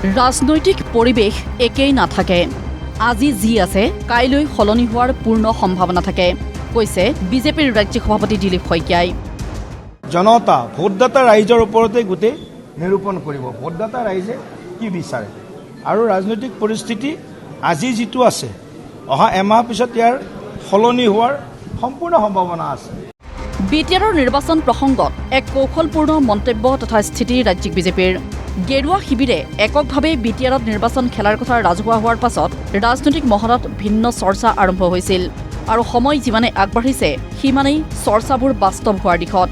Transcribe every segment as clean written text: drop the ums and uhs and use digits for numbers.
ৰাজনৈতিক পৰিৱেশ একেই নাথাকে। আজি যি আছে কাইলৈ সলনি হোৱাৰ পূৰ্ণ সম্ভাৱনা থাকে, কৈছে বিজেপিৰ ৰাজ্যিক সভাপতি দিলীপ শইকীয়াই। জনতা ভোটদাতা ৰাইজৰ ওপৰতে গোটেই নিৰূপণ কৰিব, ভোটদাতা ৰাইজে কি বিচাৰে। আৰু ৰাজনৈতিক পৰিস্থিতি আজি যিটো আছে, অহা এমাহ পিছত ইয়াৰ সলনি হোৱাৰ সম্পূৰ্ণ সম্ভাৱনা আছে। বিটিআৰৰ নিৰ্বাচন প্ৰসংগত এক কৌশলপূৰ্ণ মন্তব্য তথা স্থিতি ৰাজ্যিক বিজেপিৰ। গেৰুৱা শিবিৰে এককভাৱে বিটিআৰত নিৰ্বাচন খেলাৰ কথা ৰাজহুৱা হোৱাৰ পাছত ৰাজনৈতিক মহলত ভিন্ন চৰ্চা আৰম্ভ হৈছিল। আৰু সময় যিমানে আগবাঢ়িছে সিমানেই চৰ্চাবোৰ বাস্তৱ হোৱাৰ দিশত।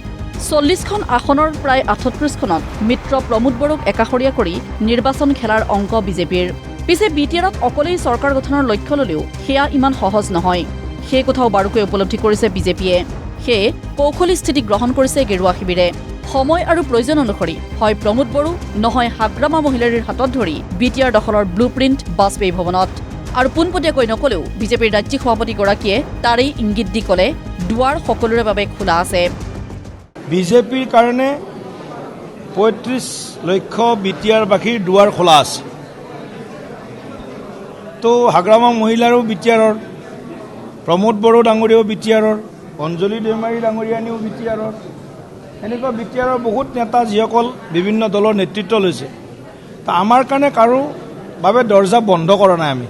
40খন আসনৰ প্ৰায় 38খনত মিত্ৰ প্ৰমোদ বড়োক একাষৰীয়া কৰি নিৰ্বাচন খেলাৰ অংক বিজেপিৰ। পিছে বিটিআৰত অকলেই চৰকাৰ গঠনৰ লক্ষ্য ল'লেও সেয়া ইমান সহজ নহয়, সেই কথাও বাৰুকৈ উপলব্ধি কৰিছে বিজেপিয়ে। সেয়ে কৌশলী স্থিতি গ্ৰহণ কৰিছে গেৰুৱা শিবিৰে। সময় আৰু প্ৰয়োজন অনুসৰি হয় প্ৰমোদ বড়ো নহয় হাগ্ৰামা মহিলাৰীৰ হাতত ধৰি বিটিআৰ দখলৰ ব্লু প্ৰিণ্ট বাজপেয়ী ভৱনত। আৰু পোনপটীয়াকৈ নকলেও বিজেপিৰ ৰাজ্যিক সভাপতিগৰাকীয়ে তাৰেই ইংগিত দি ক'লে দুৱাৰ সকলোৰে বাবে খোলা আছে। বিজেপিৰ কাৰণে ৩৫ লক্ষ বিটিআৰবাসীৰ দুৱাৰ খোলা আছে। তো হাগ্ৰামা মহিলাৰো বিটিআৰৰ, প্ৰমোদ বড়ো ডাঙৰীয়াও বিটিআৰৰ, অঞ্জলি দৈমাৰী ডাঙৰীয়ানীও বিটিআৰৰ, এনেকুৱা বিটিআৰৰ বহুত নেতা যিসকল বিভিন্ন দলৰ নেতৃত্ব লৈছে। তা আমাৰ কাৰণে কাৰো বাবে দৰ্জা বন্ধ কৰা নাই আমি।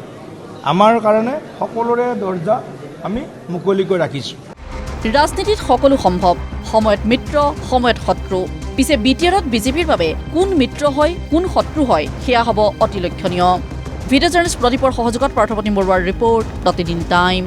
আমাৰ কাৰণে সকলোৰে দৰ্জা আমি মুকলিকৈ ৰাখিছোঁ। ৰাজনীতিত সকলো সম্ভৱ, সময়ত মিত্ৰ সময়ত শত্ৰু। পিছে বিটিআৰত বিজেপিৰ বাবে কোন মিত্ৰ হয় কোন শত্ৰু হয় সেয়া হ'ব অতি লক্ষণীয়। ভিডিঅ' জাৰ্নেলিষ্ট প্ৰদীপৰ সহযোগত পাৰ্থপ্ৰতিম বৰুৱাৰ ৰিপৰ্ট, প্ৰতিদিন টাইম।